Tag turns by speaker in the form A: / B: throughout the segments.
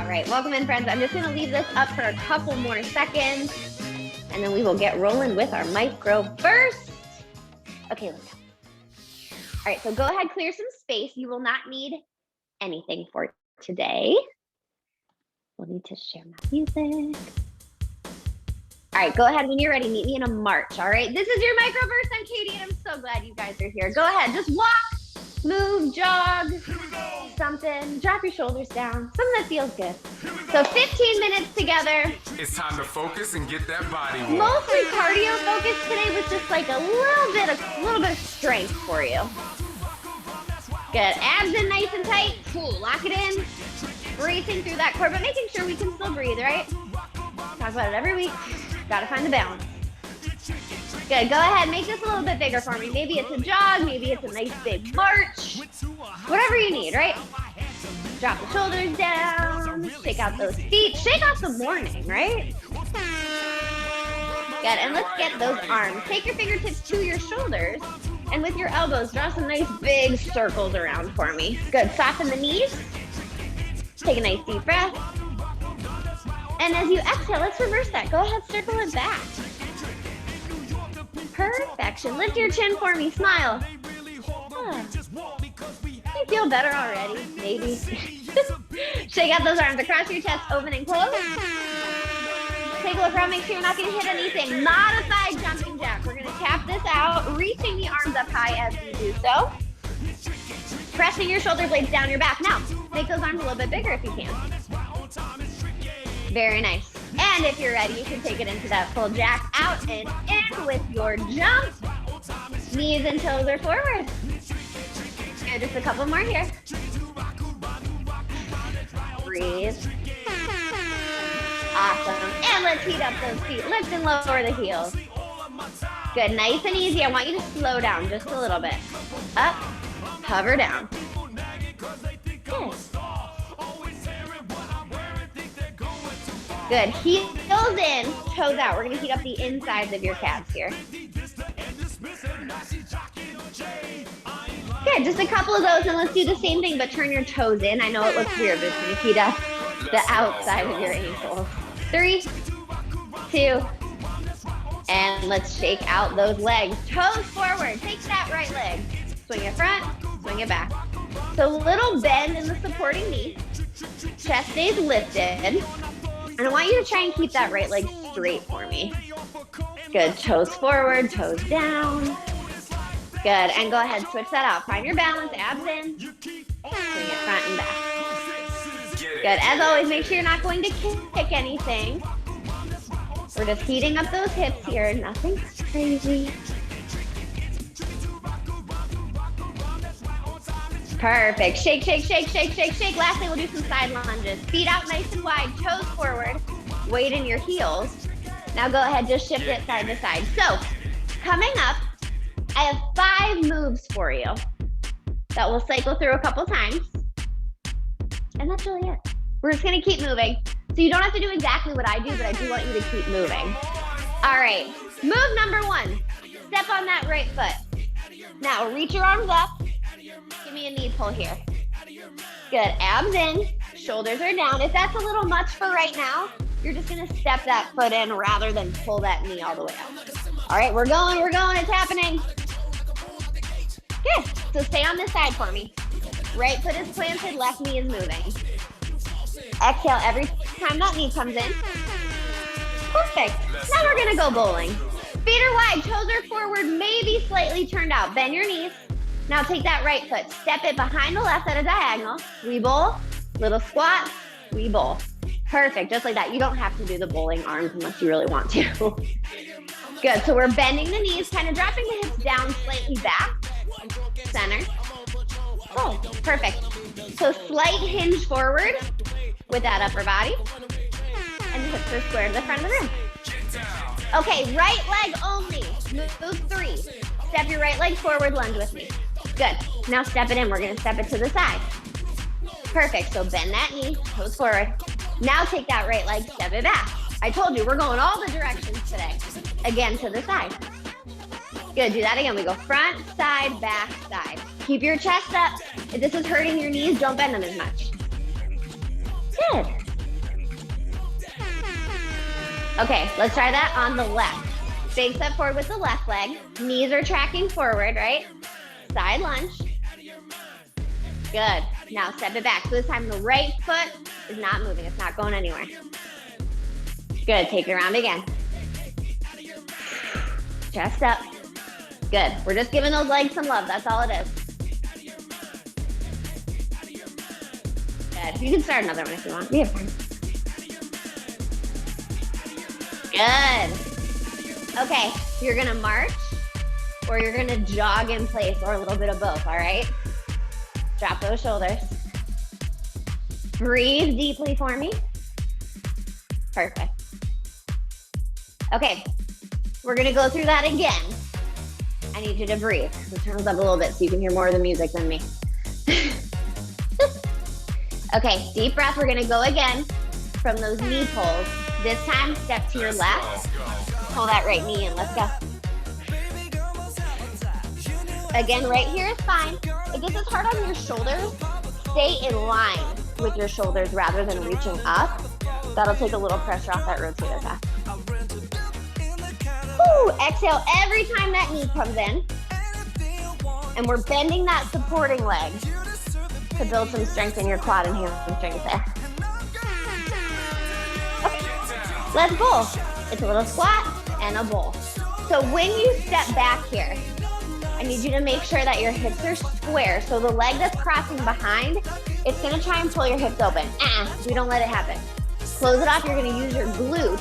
A: All right, welcome in, friends. I'm just going to leave this up for a couple more seconds, and then we will get rolling with our Microburst. Okay, let's go. All right, so go ahead, clear some space. You will not need anything for today. We'll need to share my music. All right, go ahead when you're ready. Meet me in a march, all right? This is your Microburst. I'm Katie, and I'm so glad you guys are here. Go ahead, just walk, move, jog, something. Drop your shoulders down, something that feels good. So 15 minutes together.
B: It's time to focus and get that body warm.
A: Mostly cardio focused today with just like a little bit of strength for you. Good, abs in nice and tight. Cool, lock it in. Bracing through that core, but making sure we can still breathe, right? Talk about it every week. Gotta find the balance. Good, go ahead, make this a little bit bigger for me. Maybe it's a jog, maybe it's a nice big march. Whatever you need, right? Drop the shoulders down, shake out those feet, shake off the morning, right? Good, and let's get those arms. Take your fingertips to your shoulders, and with your elbows, draw some nice big circles around for me. Good, soften the knees. Take a nice deep breath. And as you exhale, let's reverse that. Go ahead, circle it back. Perfection. Lift your chin for me, smile. You feel better already, maybe. Shake out those arms across your chest, open and close. Take a look around, make sure you're not gonna hit anything. Modified jumping jack. We're gonna tap this out, reaching the arms up high as you do so. Pressing your shoulder blades down your back. Now, make those arms a little bit bigger if you can. Very nice. And if you're ready, you can take it into that full jack, out and in with your jump. Knees and toes are forward. Good, just a couple more here. Breathe. Awesome. And let's heat up those feet. Lift and lower the heels. Good, nice and easy. I want you to slow down just a little bit. Up, hover down. Good. Good, heels in, toes out. We're gonna heat up the insides of your calves here. Good, just a couple of those, and let's do the same thing, but turn your toes in. I know it looks weird, but it's gonna heat up the outside of your ankles. 3, 2, and let's shake out those legs. Toes forward, take that right leg. Swing it front, swing it back. So little bend in the supporting knee. Chest stays lifted. And I want you to try and keep that right leg straight for me. Good, toes forward, toes down. Good, and go ahead, switch that out. Find your balance, abs in. Swing it front and back. Good, as always, make sure you're not going to kick anything. We're just heating up those hips here, nothing crazy. Perfect. Shake, shake, shake, shake, shake, shake. Lastly, we'll do some side lunges. Feet out nice and wide, toes forward, weight in your heels. Now go ahead, just shift it side to side. So, coming up, I have 5 moves for you that we'll cycle through a couple times. And that's really it. We're just gonna keep moving. So you don't have to do exactly what I do, but I do want you to keep moving. All right, move number 1. Step on that right foot. Now reach your arms up. Give me a knee pull here. Good, abs in, shoulders are down. If that's a little much for right now, you're just gonna step that foot in rather than pull that knee all the way out. All right, we're going, it's happening. Good, so stay on this side for me. Right foot is planted, left knee is moving. Exhale every time that knee comes in. Perfect, now we're gonna go bowling. Feet are wide, toes are forward, maybe slightly turned out. Bend your knees. Now take that right foot, step it behind the left at a diagonal. We bowl, little squat, we bowl. Perfect, just like that. You don't have to do the bowling arms unless you really want to. Good, so we're bending the knees, kind of dropping the hips down slightly back. Center. Oh, perfect. So slight hinge forward with that upper body. And the hips are square to the front of the room. Okay, right leg only. Move 3. Step your right leg forward, lunge with me. Good. Now step it in. We're going to step it to the side. Perfect. So bend that knee, toes forward. Now take that right leg, step it back. I told you, we're going all the directions today. Again, to the side. Good. Do that again. We go front, side, back, side. Keep your chest up. If this is hurting your knees, don't bend them as much. Good. Okay, let's try that on the left. Big step forward with the left leg. Knees are tracking forward, right? Side lunge. Good. Now step it back. So this time the right foot is not moving. It's not going anywhere. Good. Take it around again. Chest up. Good. We're just giving those legs some love. That's all it is. Good. You can start another one if you want. We have time. Good. Okay. You're going to march or you're going to jog in place or a little bit of both. All right. Drop those shoulders. Breathe deeply for me. Perfect. Okay. We're going to go through that again. I need you to breathe. Let's turn this up a little bit so you can hear more of the music than me. Okay, deep breath. We're gonna go again from those knee pulls. This time, step to your left. Pull that right knee in. Let's go. Again, right here is fine. If this is hard on your shoulders, stay in line with your shoulders rather than reaching up. That'll take a little pressure off that rotator cuff. Woo, exhale every time that knee comes in. And we're bending that supporting leg to build some strength in your quad and hamstrings there. Okay, let's bowl. It's a little squat and a bowl. So when you step back here, I need you to make sure that your hips are square. So the leg that's crossing behind, it's gonna try and pull your hips open. We don't let it happen. Close it off, you're gonna use your glutes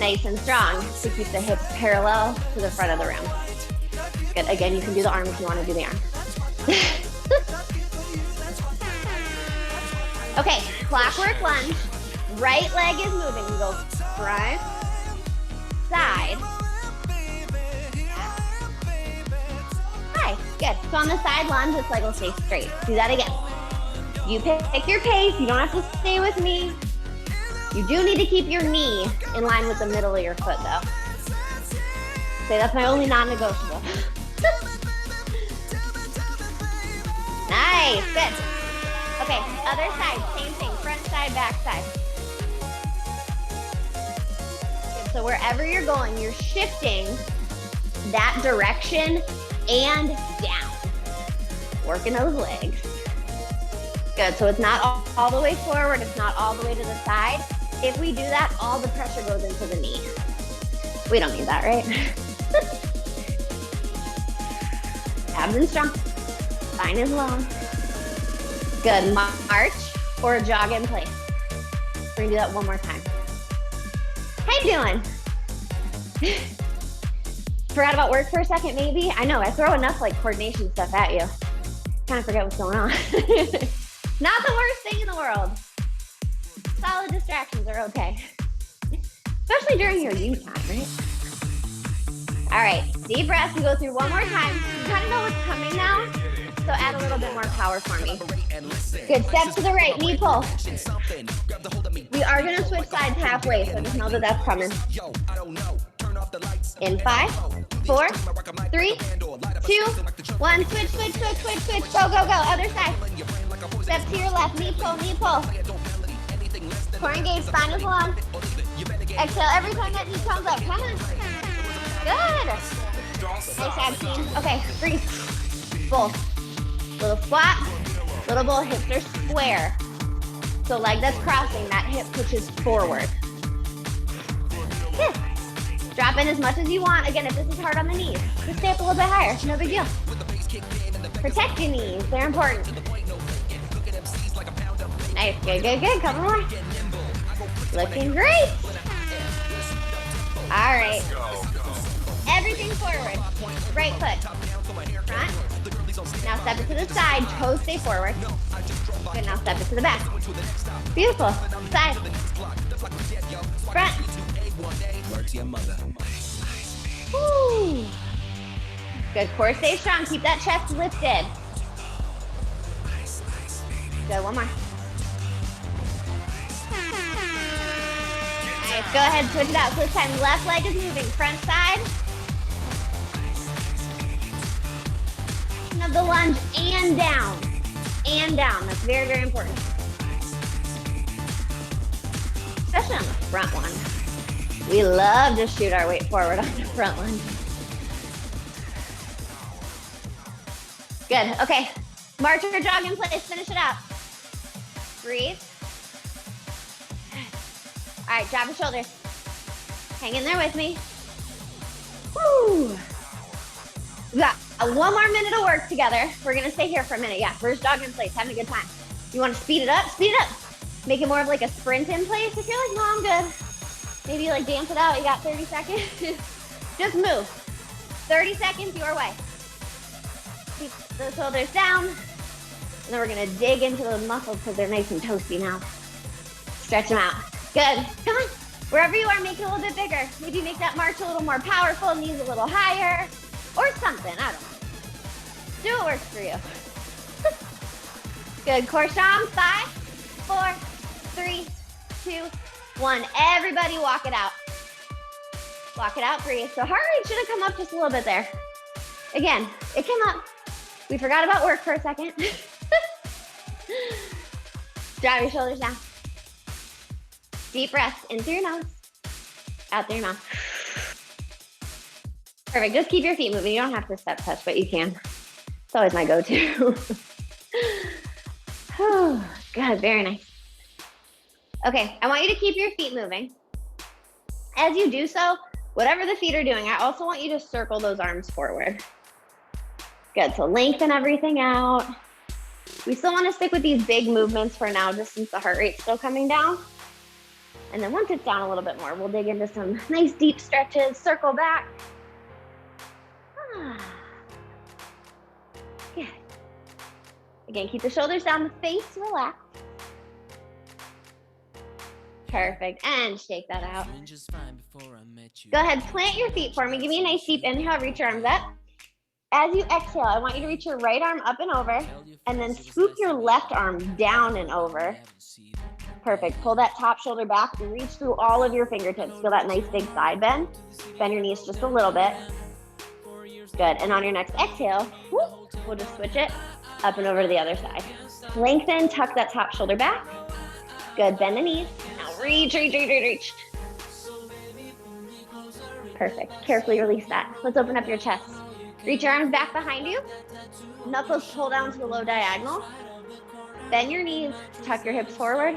A: nice and strong to keep the hips parallel to the front of the room. Good, again, you can do the arm if you wanna do the arm. Okay, clockwork lunge. Right leg is moving. We go front, side. Hi, good. So on the side lunge, this leg will stay straight. Do that again. You pick your pace. You don't have to stay with me. You do need to keep your knee in line with the middle of your foot, though. Okay, that's my only non-negotiable. Nice, good. Okay, other side, same thing, front side, back side. Good, so wherever you're going, you're shifting that direction and down. Working those legs. Good, so it's not all the way forward, it's not all the way to the side. If we do that, all the pressure goes into the knee. We don't need that, right? Abs and strong, spine is long. Good, march or jog in place. We're gonna do that one more time. How you doing? Forgot about work for a second, maybe? I know, I throw enough like coordination stuff at you. Kind of forget what's going on. Not the worst thing in the world. Solid distractions are okay. Especially during your you time, right? All right, deep breath, we go through one more time. You kind of know what's coming now, so add a little bit more power for me. Good, step to the right, knee pull. We are gonna switch sides halfway, so just know that that's coming. In 5, 4, 3, 2, 1, switch, switch, switch, switch, switch, go, go, go, other side. Step to your left, knee pull, knee pull. Core engaged, spine is long. Exhale every time that knee comes up, come on. Good. Nice ab team. Okay, breathe. Bowl. Little squat, little bowl, hips are square. So leg that's crossing, that hip pushes forward. Good. Drop in as much as you want. Again, if this is hard on the knees, just stay up a little bit higher. No big deal. Protect your knees. They're important. Nice. Good, good, good. Couple more. Looking great. All right. Everything forward. Right foot. Front. Now step it to the side. Toes stay forward. Good. Now step it to the back. Beautiful. Side. Front. Woo. Good. Core stay strong. Keep that chest lifted. Good. One more. Nice. Go ahead. Switch it out. So this time left leg is moving. Front side. Of the lunge and down. And down. That's very, very important. Especially on the front one. We love to shoot our weight forward on the front lunge. Good, okay. March or jog in place, finish it out. Breathe. All right, drop your shoulders. Hang in there with me. Woo! We got one more minute of work together. We're gonna stay here for a minute. Yeah, we're just jogging in place, having a good time. You wanna speed it up? Speed it up. Make it more of like a sprint in place. If you're like, no, I'm good. Maybe like dance it out, you got 30 seconds. Just move. 30 seconds your way. Keep the shoulders down. And then we're gonna dig into those muscles because they're nice and toasty now. Stretch them out. Good, come on. Wherever you are, make it a little bit bigger. Maybe make that march a little more powerful, knees a little higher, or something, I don't know. Do what works for you. Good, core strong, 5, 4, 3, 2, 1. Everybody walk it out. Walk it out, breathe. So heart rate should have come up just a little bit there. Again, it came up. We forgot about work for a second. Drop your shoulders down. Deep breaths in through your nose, out through your mouth. Perfect, just keep your feet moving. You don't have to step touch, but you can. It's always my go-to. Good, very nice. Okay, I want you to keep your feet moving. As you do so, whatever the feet are doing, I also want you to circle those arms forward. Good, so lengthen everything out. We still want to stick with these big movements for now, just since the heart rate's still coming down. And then once it's down a little bit more, we'll dig into some nice deep stretches, circle back. Good. Again, keep the shoulders down, the face relaxed. Perfect, and shake that out. Go ahead, plant your feet for me. Give me a nice deep inhale, reach your arms up. As you exhale, I want you to reach your right arm up and over, and then scoop your left arm down and over. Perfect, pull that top shoulder back and reach through all of your fingertips. Feel that nice big side bend. Bend your knees just a little bit. Good, and on your next exhale, we'll just switch it up and over to the other side. Lengthen, tuck that top shoulder back. Good, bend the knees. Now reach, reach, reach, reach, reach. Perfect, carefully release that. Let's open up your chest. Reach your arms back behind you. Knuckles pull down to the low diagonal. Bend your knees, tuck your hips forward.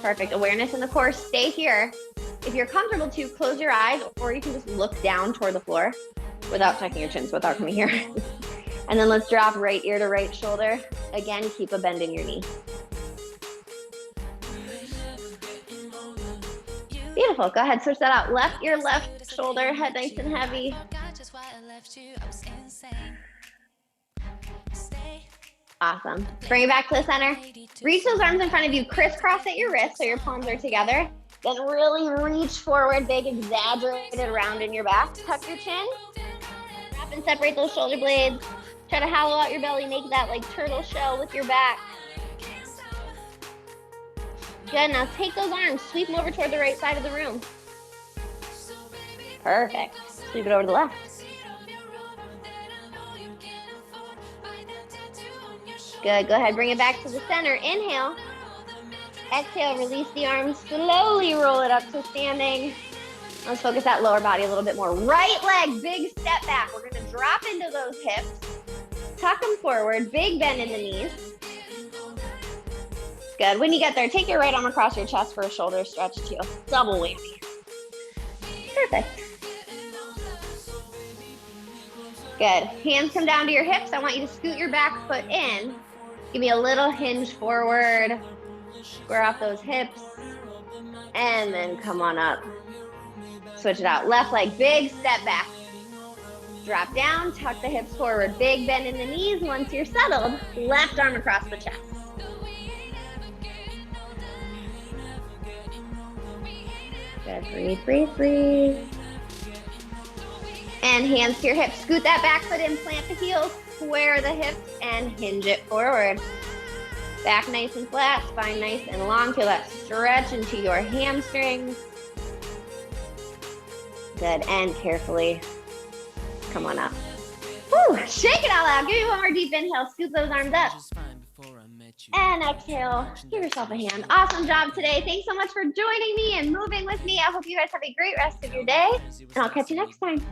A: Perfect, awareness in the core, stay here. If you're comfortable to, close your eyes, or you can just look down toward the floor without tucking your chins, without coming here. And then let's drop right ear to right shoulder. Again, keep a bend in your knee. Beautiful, go ahead, switch that out. Left ear, left shoulder, head nice and heavy. Awesome, bring it back to the center. Reach those arms in front of you, crisscross at your wrist so your palms are together. Then really reach forward, big exaggerated round in your back. Tuck your chin, wrap and separate those shoulder blades. Try to hollow out your belly, make that like turtle shell with your back. Good, now take those arms, sweep them over toward the right side of the room. Perfect, sweep it over to the left. Good, go ahead, bring it back to the center. Inhale. Exhale, release the arms, slowly roll it up to standing. Let's focus that lower body a little bit more. Right leg, big step back. We're gonna drop into those hips, tuck them forward, big bend in the knees. Good, when you get there, take your right arm across your chest for a shoulder stretch too. Double whammy. Perfect. Good, hands come down to your hips. I want you to scoot your back foot in. Give me a little hinge forward. Square off those hips, and then come on up. Switch it out. Left leg, big step back. Drop down, tuck the hips forward, big bend in the knees. Once you're settled, left arm across the chest. Good, breathe, breathe, breathe. And hands to your hips. Scoot that back foot in, plant the heels, square the hips, and hinge it forward. Back nice and flat, spine nice and long. Feel that stretch into your hamstrings. Good, and carefully come on up. Woo, shake it all out. Give me one more deep inhale. Scoop those arms up. And exhale, give yourself a hand. Awesome job today. Thanks so much for joining me and moving with me. I hope you guys have a great rest of your day, and I'll catch you next time.